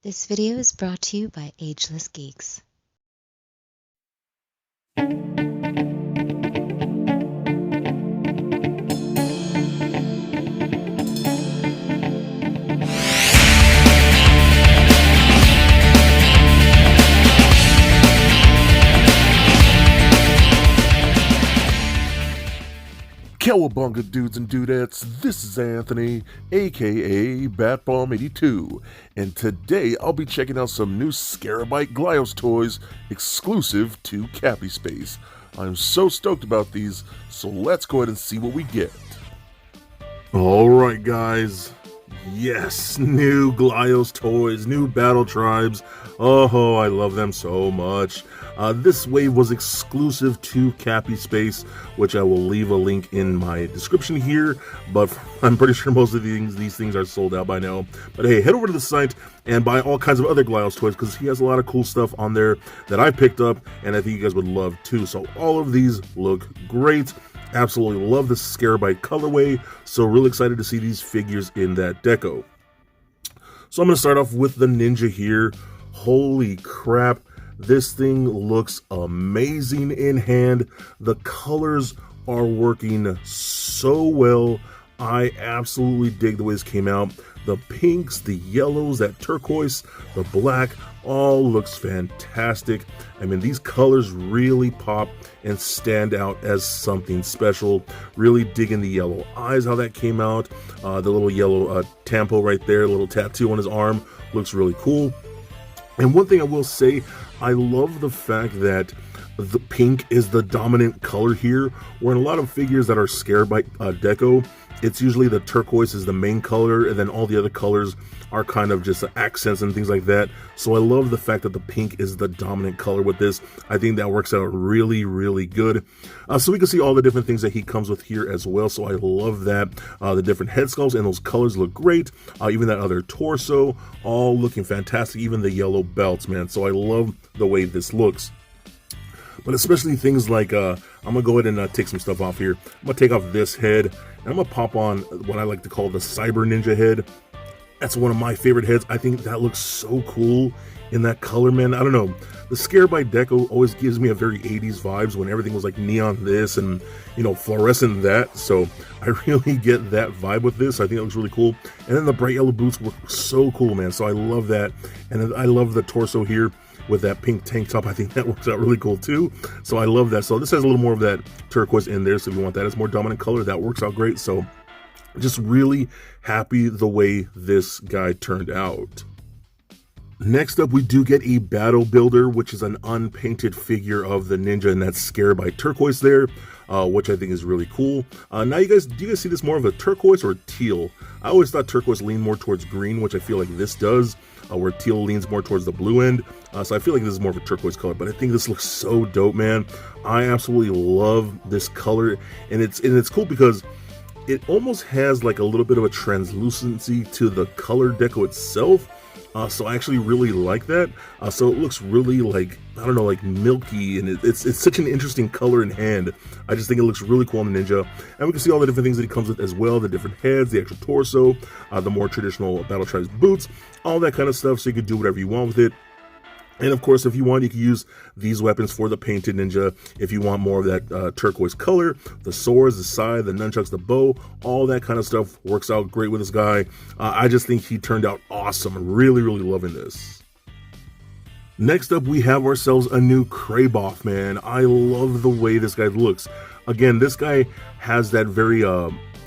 This video is brought to you by Ageless Geeks. Cowabunga dudes and dudettes, this is Anthony, aka BatBomb82, and today I'll be checking out some new Scarabite glyos toys exclusive to Cappy Space. I'm so stoked about these, so let's go ahead and see what we get. Alright guys, yes, new glyos toys, new battle tribes. Oh, I love them so much. This wave was exclusive to Cappy Space, which I will leave a link in my description here, but I'm pretty sure most of these things are sold out by now. But hey, head over to the site and buy all kinds of other glyos toys, because he has a lot of cool stuff on there that I picked up, and I think you guys would love too. So all of these look great. Absolutely love the Scarabite colorway, so really excited to see these figures in that deco. So I'm going to start off with the Ninja here. Holy crap, this thing looks amazing in hand. The colors are working so well. I absolutely dig the way this came out. The pinks, the yellows, that turquoise, the black, all looks fantastic. I mean, these colors really pop and stand out as something special. Really digging the yellow eyes, how that came out. The little yellow tampo right there, little tattoo on his arm, looks really cool. And one thing I will say, I love the fact that the pink is the dominant color here, where in a lot of figures that are Scarabite deco, it's usually the turquoise is the main color, and then all the other colors are kind of just accents and things like that. So I love the fact that the pink is the dominant color with this. I think that works out really, really good. So we can see all the different things that he comes with here as well. So I love that. The different head sculpts and those colors look great. Even that other torso, all looking fantastic. Even the yellow belts, man. So I love the way this looks. But especially things like, I'm going to go ahead and take some stuff off here. I'm going to take off this head, and I'm going to pop on what I like to call the Cyber Ninja head. That's one of my favorite heads. I think that looks so cool in that color, man. I don't know. The Scarabite deco always gives me a very 80s vibes when everything was like neon this and, you know, fluorescent that. So I really get that vibe with this. I think it looks really cool. And then the bright yellow boots look so cool, man. So I love that. And then I love the torso here with that pink tank top. I think that works out really cool too. So I love that. So this has a little more of that turquoise in there. So if you want that as more dominant color, that works out great. So just really happy the way this guy turned out. Next up, we do get a Battle Builder, which is an unpainted figure of the Ninja, and that's Scarabite turquoise there, which I think is really cool. Now, do you guys see this more of a turquoise or a teal? I always thought turquoise leaned more towards green, which I feel like this does, where teal leans more towards the blue end. So I feel like this is more of a turquoise color, but I think this looks so dope, man. I absolutely love this color, and it's cool because it almost has like a little bit of a translucency to the color deco itself. So I actually really like that. So it looks really like, I don't know, like milky, and it's such an interesting color in hand. I just think it looks really cool on the Ninja. And we can see all the different things that he comes with as well, the different heads, the actual torso, the more traditional Battle Tribes boots, all that kind of stuff, so you can do whatever you want with it. And of course, if you want, you can use these weapons for the painted Ninja. If you want more of that turquoise color, the swords, the scythe, the nunchucks, the bow, all that kind of stuff works out great with this guy. I just think he turned out awesome. Really, really loving this. Next up, we have ourselves a new Kraboff, man. I love the way this guy looks. Again, this guy has that very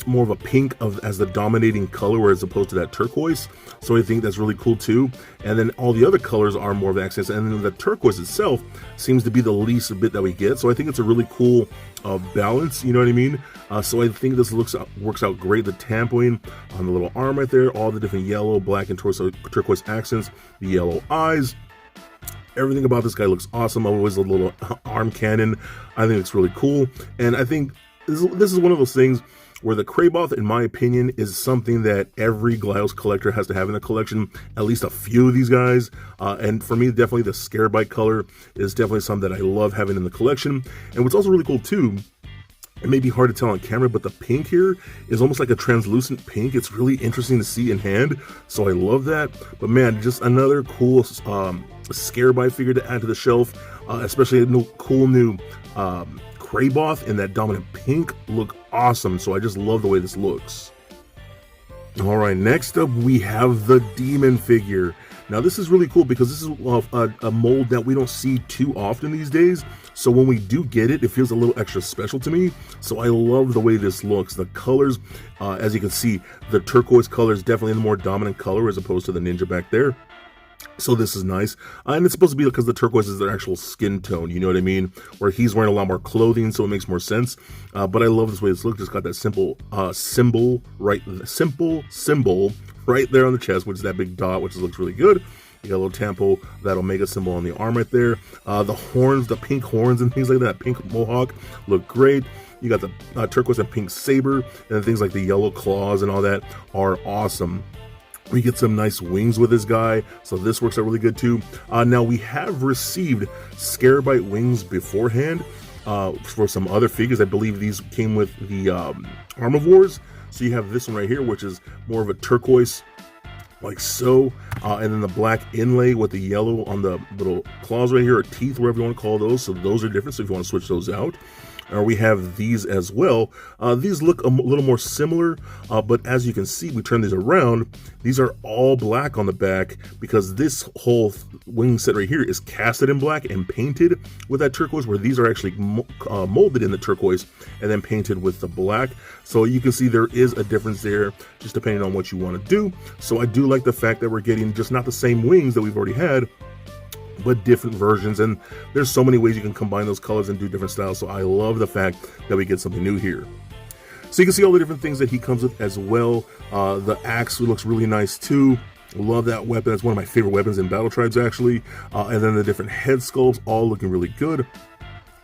more of a pink as the dominating color as opposed to that turquoise, so I think that's really cool too. And then all the other colors are more of accents, and then the turquoise itself seems to be the least bit that we get, so I think it's a really cool balance, you know what I mean? So I think this works out great. The tampoing on the little arm right there, all the different yellow, black, and turquoise accents, the yellow eyes. Everything about this guy looks awesome. Always a little arm cannon. I think it's really cool, and I think this is one of those things where the Kraboff, in my opinion, is something that every glyos collector has to have in the collection, at least a few of these guys. And for me, definitely the Scarabite color is definitely something that I love having in the collection. And what's also really cool too It may be hard to tell on camera, but the pink here is almost like a translucent pink. It's really interesting to see in hand, so I love that. But man, just another cool Scarabite figure to add to the shelf, especially a cool new Craboth in that dominant pink look awesome. So I just love the way this looks. All right, next up we have the Demon figure. Now this is really cool because this is a mold that we don't see too often these days. So when we do get it, it feels a little extra special to me. So I love the way this looks. The colors, as you can see, the turquoise color is definitely the more dominant color as opposed to the ninja back there. So this is nice, and it's supposed to be because the turquoise is their actual skin tone, you know what I mean? Where he's wearing a lot more clothing, so it makes more sense. But I love this way this looks. It's got that simple symbol right there on the chest, which is that big dot, which looks really good. You got a little Tampo, that Omega symbol on the arm right there. The horns, the pink horns and things like that, pink mohawk look great. You got the turquoise and pink saber, and things like the yellow claws and all that are awesome. We get some nice wings with this guy, so this works out really good too. Now we have received Scarabite wings beforehand for some other figures. I believe these came with the Armivores. So you have this one right here, which is more of a turquoise, like so, and then the black inlay with the yellow on the little claws right here, or teeth, whatever you want to call those. So those are different, so if you want to switch those out. We have these as well. These look a little more similar, but as you can see, we turn these around. These are all black on the back because this whole wing set right here is casted in black and painted with that turquoise, where these are actually molded in the turquoise and then painted with the black. So you can see there is a difference there, just depending on what you want to do. So I do like the fact that we're getting just not the same wings that we've already had, but different versions, and there's so many ways you can combine those colors and do different styles. So I love the fact that we get something new here. So you can see all the different things that he comes with as well. The axe looks really nice too. Love that weapon. It's one of my favorite weapons in Battle Tribes actually. And then the different head sculpts all looking really good.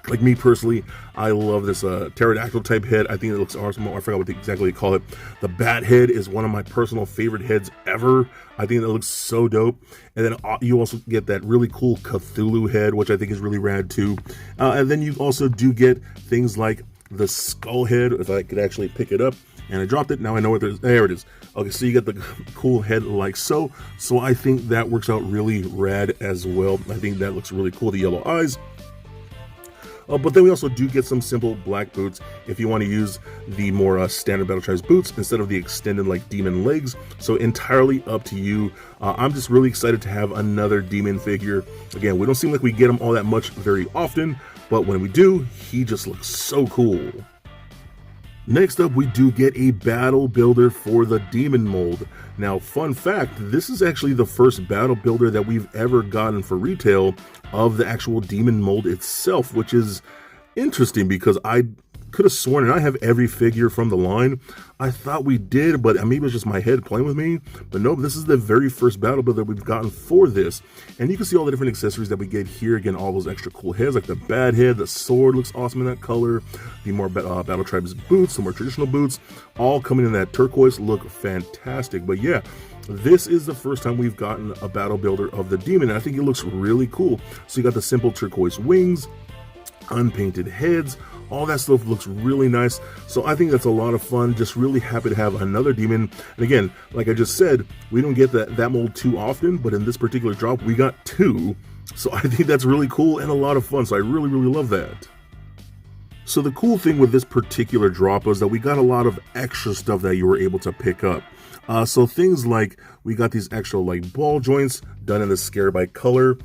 Like me personally, I love this pterodactyl type head. I think it looks awesome. I forgot what exactly they call it. The bat head is one of my personal favorite heads ever. I think that looks so dope. And then you also get that really cool Cthulhu head, which I think is really rad too. And then you also do get things like the skull head, if I could actually pick it up. And I dropped it. Now I know what there it is. Okay, so you get the cool head like so. So I think that works out really rad as well. I think that looks really cool. The yellow eyes. But then we also do get some simple black boots if you want to use the more standard Battle Tribes boots instead of the extended like demon legs. So entirely up to you. I'm just really excited to have another demon figure. Again, we don't seem like we get them all that much very often, but when we do, he just looks so cool. Next up, we do get a battle builder for the demon mold. Now, fun fact, this is actually the first battle builder that we've ever gotten for retail of the actual demon mold itself, which is interesting because I could have sworn, and I have every figure from the line. I thought we did, but maybe it was just my head playing with me. But no, this is the very first battle builder we've gotten for this. And you can see all the different accessories that we get here. Again, all those extra cool heads, like the bat head, the sword looks awesome in that color. The more Battle Tribes boots, the more traditional boots, all coming in that turquoise, look fantastic. But yeah, this is the first time we've gotten a battle builder of the demon, and I think it looks really cool. So you got the simple turquoise wings, unpainted heads, all that stuff looks really nice. So I think that's a lot of fun. Just really happy to have another demon. And again, like I just said, we don't get that mold too often, but in this particular drop, we got two. So I think that's really cool and a lot of fun. So I really, really love that. So the cool thing with this particular drop was that we got a lot of extra stuff that you were able to pick up. So things like we got these extra like ball joints done in the Scarabite color.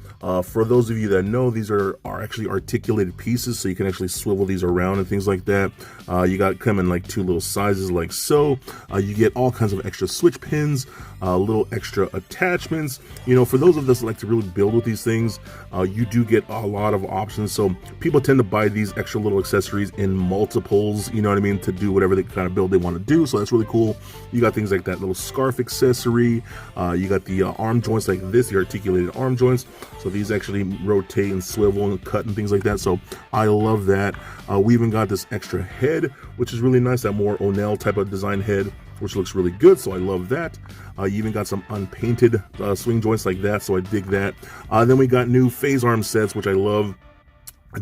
For those of you that know, these are actually articulated pieces, so you can actually swivel these around and things like that. You got come in like two little sizes like so. You get all kinds of extra switch pins, little extra attachments. You know, for those of us that like to really build with these things, you do get a lot of options. So people tend to buy these extra little accessories in multiples, you know what I mean, to do whatever they kind of build they want to do. So that's really cool. You got things like that little scarf accessory. You got the arm joints like this, the articulated arm joints. So these actually rotate and swivel and cut and things like that. So I love that. We even got this extra head, which is really nice, that more O'Neill type of design head, which looks really good. So I love that. You even got some unpainted swing joints like that. So I dig that. Then we got new phase arm sets, which I love.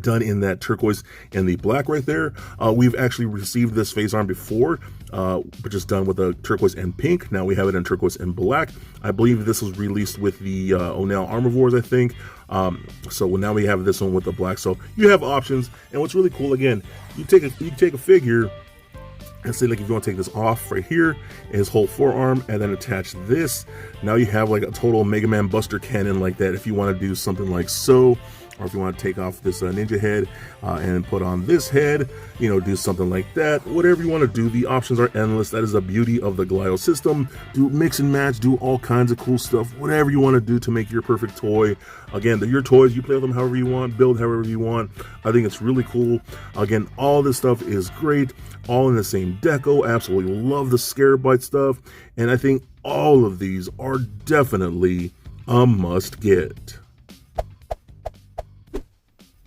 done in that turquoise and the black right there. We've actually received this phase arm before, but just done with a turquoise and pink. Now we have it in turquoise and black. I believe this was released with the Onell Armivores, I think. So now we have this one with the black. So you have options, and what's really cool, again, you take a figure and say, like, if you want to take this off right here, his whole forearm, and then attach this, now you have like a total Mega Man Buster cannon like that. If you want to do something like so, or if you want to take off this ninja head and put on this head, you know, do something like that. Whatever you want to do, the options are endless. That is the beauty of the glyos system. Do mix and match, do all kinds of cool stuff, whatever you want to do to make your perfect toy. Again, they're your toys, you play with them however you want, build however you want. I think it's really cool. Again, all this stuff is great, all in the same deco. Absolutely love the Scarabite stuff, and I think all of these are definitely a must get.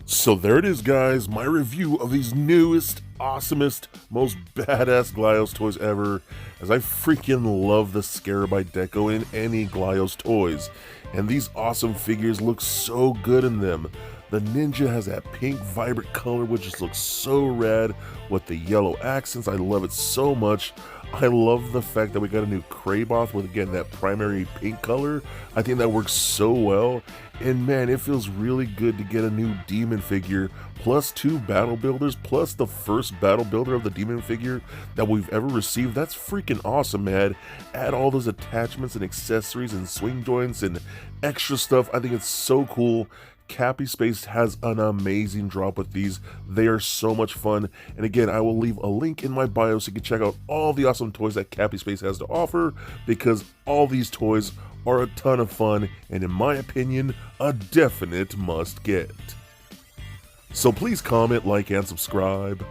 So there it is, guys, my review of these newest, awesomest, most badass Glyos toys ever, as I freaking love the Scarabite deco in any Glyos toys, and these awesome figures look so good in them. The ninja has that pink vibrant color which just looks so rad with the yellow accents. I love it so much. I love the fact that we got a new Kraboth with, again, that primary pink color. I think that works so well. And man, it feels really good to get a new demon figure, plus 2 battle builders, plus the first battle builder of the demon figure that we've ever received. That's freaking awesome, man. Add all those attachments and accessories and swing joints and extra stuff. I think it's so cool. Cappy Space has an amazing drop with these. They are so much fun. And again, I will leave a link in my bio so you can check out all the awesome toys that Cappy Space has to offer, because all these toys are a ton of fun and, in my opinion, a definite must get. So please comment, like, and subscribe.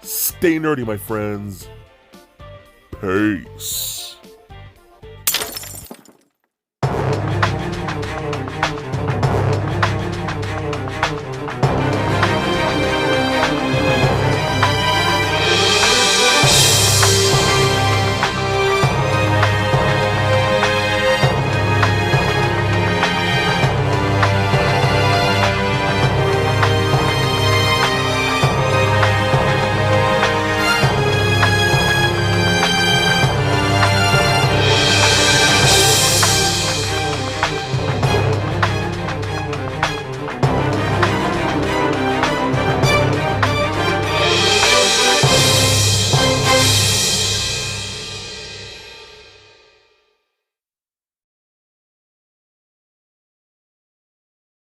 Stay nerdy, my friends. Peace.